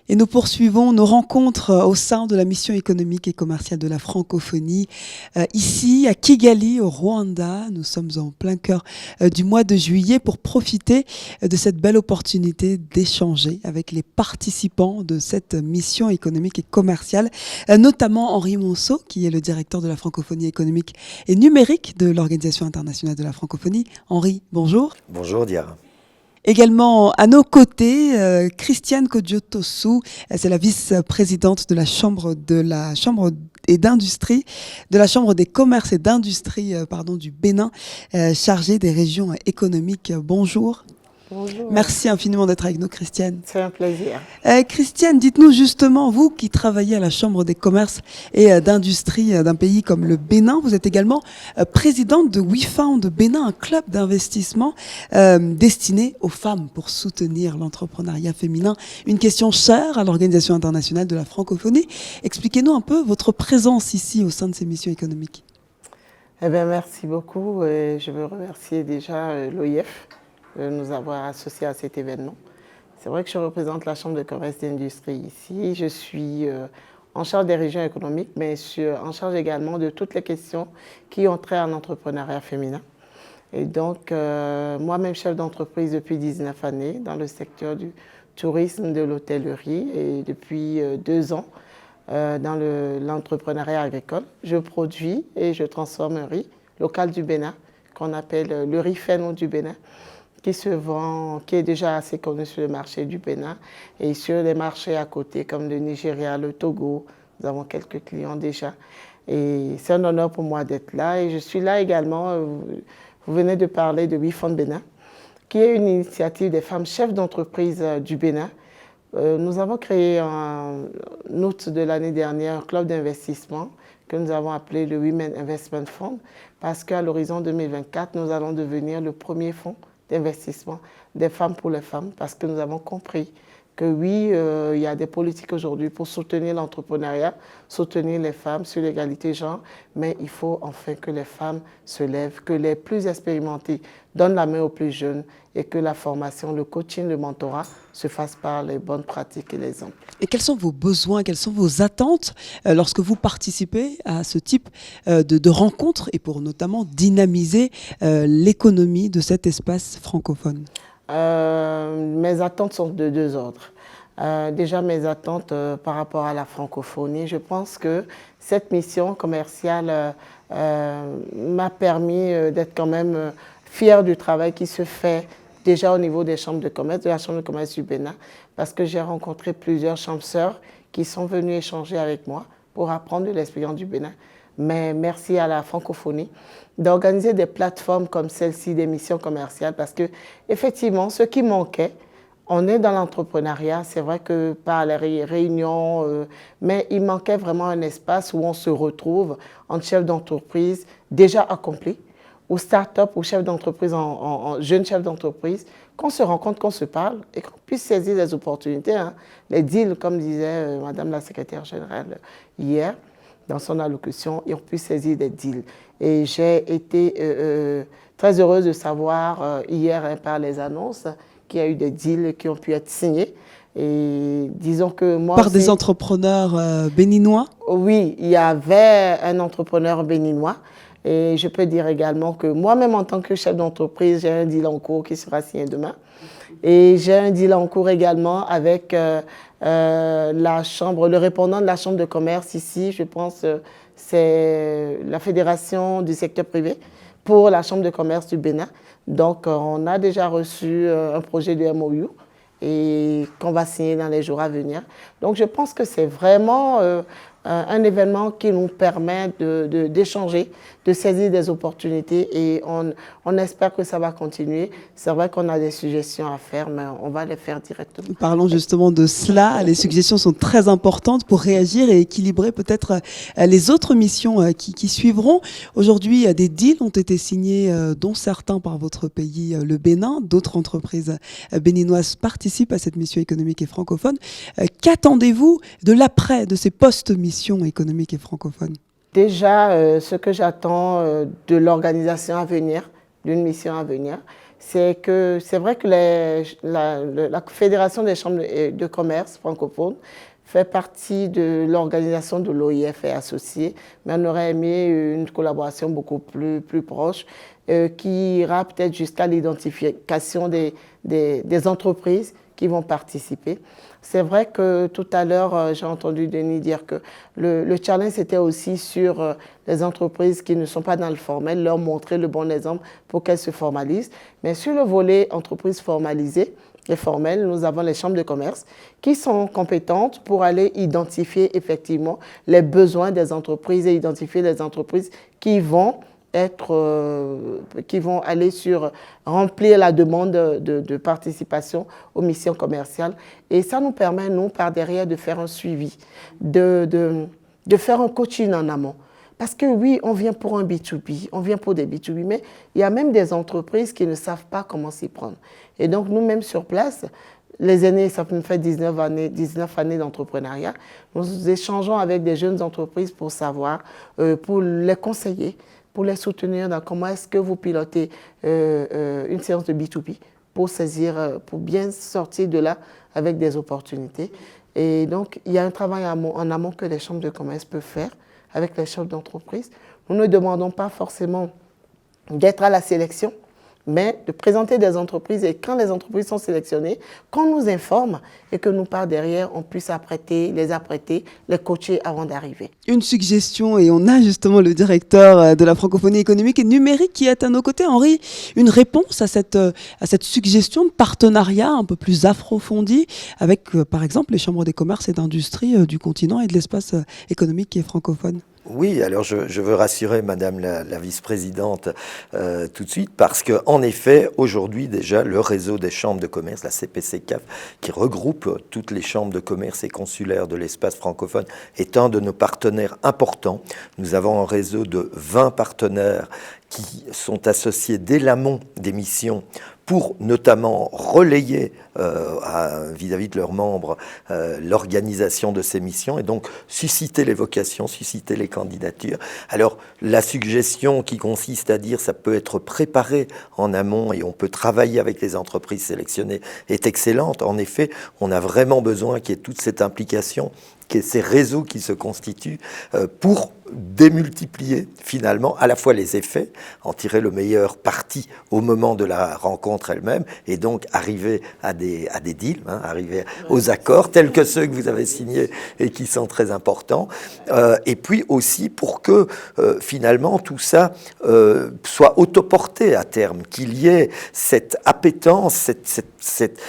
Et nous poursuivons nos rencontres au sein de la mission économique et commerciale de la francophonie. Ici, à Kigali, au Rwanda, nous sommes en plein cœur du mois de juillet pour profiter de cette belle opportunité d'échanger avec les participants de cette mission économique et commerciale, notamment Henri Monceau, qui est le directeur de la francophonie économique et numérique de l'Organisation internationale de la francophonie. Henri, bonjour. Bonjour Diara. Également à nos côtés, Christiane Kodjotosu, c'est la vice-présidente de la Chambre et d'industrie, de la Chambre des commerces et d'industrie du Bénin, chargée des régions économiques. Bonjour. Bonjour. Merci infiniment d'être avec nous, Christiane. C'est un plaisir. Christiane, dites-nous justement, vous qui travaillez à la Chambre des commerces et d'industrie d'un pays comme le Bénin, vous êtes également présidente de WeFound Bénin, un club d'investissement destiné aux femmes pour soutenir l'entrepreneuriat féminin. Une question chère à l'Organisation internationale de la francophonie. Expliquez-nous un peu votre présence ici au sein de ces missions économiques. Eh bien, merci beaucoup. Je veux remercier déjà l'OIF de nous avoir associés à cet événement. C'est vrai que je représente la Chambre de commerce et d'industrie ici. Je suis en charge des régions économiques, mais je suis en charge également de toutes les questions qui ont trait à l'entrepreneuriat féminin. Et donc, moi-même chef d'entreprise depuis 19 années dans le secteur du tourisme, de l'hôtellerie et depuis 2 ans dans l'entrepreneuriat agricole. Je produis et je transforme un riz local du Bénin qu'on appelle le riz Fénon du Bénin, qui se vend, qui est déjà assez connu sur le marché du Bénin et sur les marchés à côté comme le Nigeria, le Togo. Nous avons quelques clients déjà. Et c'est un honneur pour moi d'être là. Et je suis là également, vous venez de parler de WeFound Bénin, qui est une initiative des femmes chefs d'entreprise du Bénin. Nous avons créé en août de l'année dernière un club d'investissement que nous avons appelé le Women Investment Fund, parce qu'à l'horizon 2024, nous allons devenir le premier fonds d'investissement des femmes pour les femmes, parce que nous avons compris que oui, il y a des politiques aujourd'hui pour soutenir l'entrepreneuriat, soutenir les femmes sur l'égalité genre, mais il faut enfin que les femmes se lèvent, que les plus expérimentés donnent la main aux plus jeunes et que la formation, le coaching, le mentorat se fasse par les bonnes pratiques et l'exemple. Et quels sont vos besoins, quelles sont vos attentes lorsque vous participez à ce type de rencontres et pour notamment dynamiser l'économie de cet espace francophone? Mes attentes sont de 2 ordres. Déjà, mes attentes par rapport à la francophonie. Je pense que cette mission commerciale m'a permis d'être quand même fière du travail qui se fait déjà au niveau des chambres de commerce, de la Chambre de commerce du Bénin, parce que j'ai rencontré plusieurs chambres sœurs qui sont venues échanger avec moi pour apprendre de l'expérience du Bénin. Mais merci à la francophonie d'organiser des plateformes comme celle-ci, des missions commerciales, parce que effectivement, ce qui manquait, on est dans l'entrepreneuriat, c'est vrai que par les réunions, mais il manquait vraiment un espace où on se retrouve entre chefs d'entreprise déjà accomplis, ou start-up, ou chefs d'entreprise, en jeunes chefs d'entreprise, qu'on se rencontre, qu'on se parle et qu'on puisse saisir les opportunités, hein, les deals, comme disait Madame la secrétaire générale hier, dans son allocution, et on puisse saisir des deals. Et j'ai été très heureuse de savoir hier par les annonces qu'il y a eu des deals qui ont pu être signés. Et disons que moi Par aussi, des entrepreneurs béninois? Oui, il y avait un entrepreneur béninois. Et je peux dire également que moi-même, en tant que chef d'entreprise, j'ai un deal en cours qui sera signé demain. Et j'ai un deal en cours également avec la chambre, le répondant de la chambre de commerce ici, je pense, c'est la fédération du secteur privé pour la chambre de commerce du Bénin. Donc, on a déjà reçu un projet de MOU et qu'on va signer dans les jours à venir. Donc, je pense que c'est vraiment un événement qui nous permet d'échanger, de saisir des opportunités et on espère que ça va continuer. C'est vrai qu'on a des suggestions à faire, mais on va les faire directement. Parlons justement de cela. Les suggestions sont très importantes pour réagir et équilibrer peut-être les autres missions qui suivront. Aujourd'hui, des deals ont été signés, dont certains par votre pays, le Bénin. D'autres entreprises béninoises participent à cette mission économique et francophone. Qu'attendez-vous de l'après, de ces post-missions économiques et francophones? Déjà, ce que j'attends de l'organisation à venir, d'une mission à venir, c'est que c'est vrai que la Fédération des chambres de commerce francophones fait partie de l'organisation de l'OIF et associés, mais on aurait aimé une collaboration beaucoup plus proche qui ira peut-être jusqu'à l'identification des entreprises qui vont participer. C'est vrai que tout à l'heure, j'ai entendu Denis dire que le challenge c'était aussi sur les entreprises qui ne sont pas dans le formel, leur montrer le bon exemple pour qu'elles se formalisent. Mais sur le volet entreprises formalisées et formelles, nous avons les chambres de commerce qui sont compétentes pour aller identifier effectivement les besoins des entreprises et identifier les entreprises qui vont aller sur remplir la demande de participation aux missions commerciales. Et ça nous permet, nous, par derrière, de faire un suivi, de faire un coaching en amont. Parce que oui, on vient pour un B2B, on vient pour des B2B, mais il y a même des entreprises qui ne savent pas comment s'y prendre. Et donc, nous-mêmes sur place, les aînés, ça nous fait 19 années d'entrepreneuriat, nous échangeons avec des jeunes entreprises pour savoir, pour les conseiller, pour les soutenir dans comment est-ce que vous pilotez une séance de B2B pour pour bien sortir de là avec des opportunités. Et donc, il y a un travail en amont que les chambres de commerce peuvent faire avec les chefs d'entreprise. Nous ne demandons pas forcément d'être à la sélection, mais de présenter des entreprises et quand les entreprises sont sélectionnées, qu'on nous informe et que nous, par derrière, on puisse les apprêter, les coacher avant d'arriver. Une suggestion, et on a justement le directeur de la francophonie économique et numérique qui est à nos côtés. Henri, une réponse à cette suggestion de partenariat un peu plus approfondi avec, par exemple, les chambres des commerces et d'industrie du continent et de l'espace économique qui est francophone? Oui, alors je veux rassurer Madame la vice-présidente tout de suite, parce qu'en effet, aujourd'hui déjà, le réseau des chambres de commerce, la CPC-CAF, qui regroupe toutes les chambres de commerce et consulaires de l'espace francophone, est un de nos partenaires importants. Nous avons un réseau de 20 partenaires qui sont associés dès l'amont des missions pour notamment relayer vis-à-vis de leurs membres l'organisation de ces missions et donc susciter les vocations, susciter les candidatures. Alors la suggestion qui consiste à dire ça peut être préparé en amont et on peut travailler avec les entreprises sélectionnées est excellente. En effet, on a vraiment besoin qu'il y ait toute cette implication, qu'il y ait ces réseaux qui se constituent pour démultiplier finalement à la fois les effets, en tirer le meilleur parti au moment de la rencontre elle-même et donc arriver à des deals, arriver aux accords tels que ceux que vous avez signés et qui sont très importants, et puis aussi pour que finalement tout ça soit autoporté à terme, qu'il y ait cette appétence, cette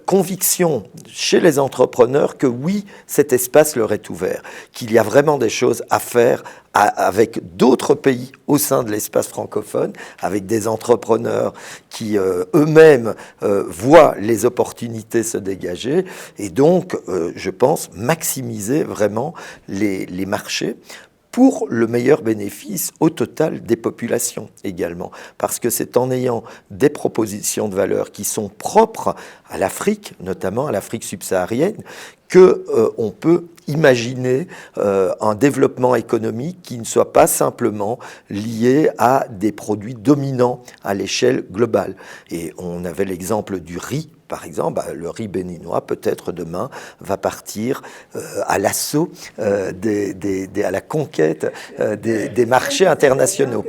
conviction chez les entrepreneurs que oui, cet espace leur est ouvert, qu'il y a vraiment des choses à faire avec d'autres pays au sein de l'espace francophone, avec des entrepreneurs qui eux-mêmes voient les opportunités se dégager et donc, je pense, maximiser vraiment les marchés pour le meilleur bénéfice au total des populations également. Parce que c'est en ayant des propositions de valeur qui sont propres à l'Afrique, notamment à l'Afrique subsaharienne, qu'on peut imaginer un développement économique qui ne soit pas simplement lié à des produits dominants à l'échelle globale. Et on avait l'exemple du riz. Par exemple, le riz béninois, peut-être demain, va partir à l'assaut, à la conquête des marchés internationaux.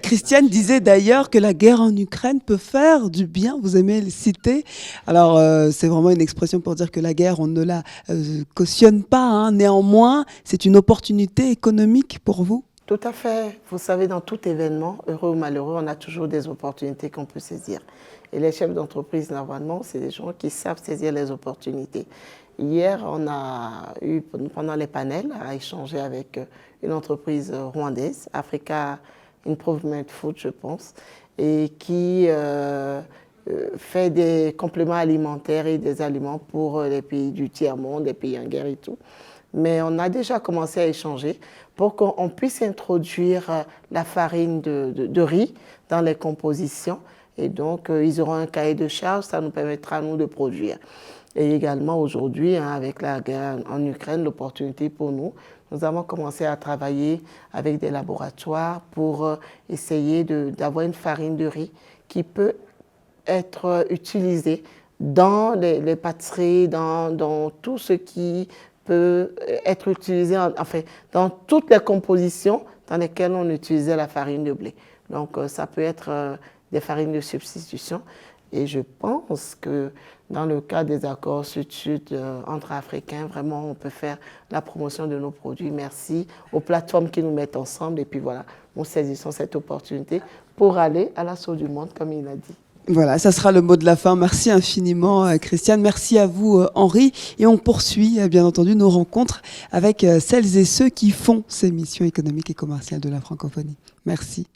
Christiane disait d'ailleurs que la guerre en Ukraine peut faire du bien, vous aimez le citer. Alors c'est vraiment une expression pour dire que la guerre, on ne la cautionne pas, hein. Néanmoins, c'est une opportunité économique pour vous? Tout à fait. Vous savez, dans tout événement, heureux ou malheureux, on a toujours des opportunités qu'on peut saisir. Et les chefs d'entreprise, normalement, c'est des gens qui savent saisir les opportunités. Hier, on a eu, pendant les panels, à échanger avec une entreprise rwandaise, Africa Improvement Food, je pense, et qui fait des compléments alimentaires et des aliments pour les pays du tiers-monde, les pays en guerre et tout. Mais on a déjà commencé à échanger pour qu'on puisse introduire la farine de riz dans les compositions. Et donc, ils auront un cahier de charge, ça nous permettra, nous, de produire. Et également, aujourd'hui, avec la guerre en Ukraine, l'opportunité pour nous, nous avons commencé à travailler avec des laboratoires pour essayer d'avoir une farine de riz qui peut être utilisé dans les pâtisseries, dans tout ce qui peut être utilisé, enfin, dans toutes les compositions dans lesquelles on utilisait la farine de blé. Donc, ça peut être des farines de substitution. Et je pense que dans le cas des accords sud-sud entre Africains, vraiment, on peut faire la promotion de nos produits. Merci aux plateformes qui nous mettent ensemble. Et puis voilà, nous saisissons cette opportunité pour aller à l'assaut du monde, comme il a dit. Voilà, ça sera le mot de la fin. Merci infiniment, Christiane. Merci à vous, Henri. Et on poursuit, bien entendu, nos rencontres avec celles et ceux qui font ces missions économiques et commerciales de la francophonie. Merci.